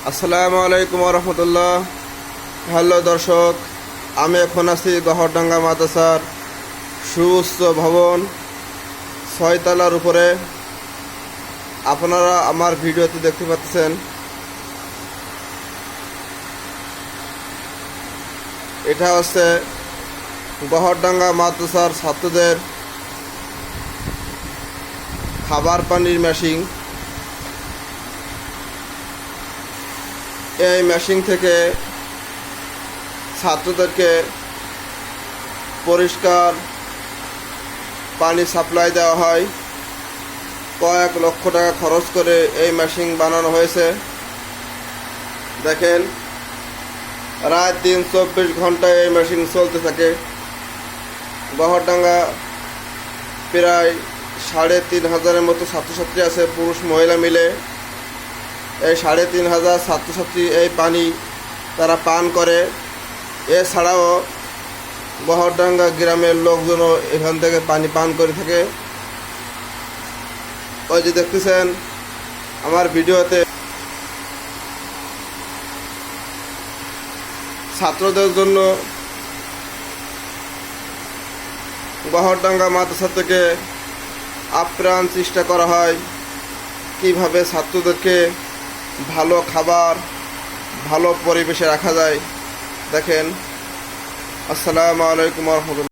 আসসালামু আলাইকুম রহমতুল্লাহ। হ্যালো দর্শক, আমি এখন আছি গহরডাঙ্গা মাদ্রাসার সুউচ্চ ভবন 6 তলার উপরে। আপনারা আমার ভিডিওতে দেখতে পাচ্ছেন এটা হচ্ছে গহরডাঙ্গা মাদ্রাসার ছাত্রদের খাবার পানির মেশিন। এই মেশিন থেকে ছাত্রদেরকে পরিষ্কার পানি সাপ্লাই দেওয়া হয়। কয়েক লক্ষ টাকা খরচ করে এই মেশিন বানানো হয়েছে। দেখেন, রাত দিন 24 ঘন্টায় এই মেশিন চলতে থাকে। গহরডাঙ্গা প্রায় 3,500 মতো ছাত্রছাত্রী আছে, পুরুষ মহিলা মিলে। এই 3,500 ছাত্রছাত্রী এই পানি তারা পান করে। এছাড়াও গহরডাঙ্গা গ্রামের লোকজনও এখান থেকে পানি পান করে থাকে। ওই যে দেখতেছেন আমার ভিডিওতে, ছাত্রদের জন্য গহরডাঙ্গা মাদ্রাসা থেকে আপ্রাণ চেষ্টা করা হয় কিভাবে ছাত্রদেরকে ভালো খাবার, ভালো পরিবেশে রাখা যায়। দেখেন। আসসালামু আলাইকুম রহমতুল্লাহ।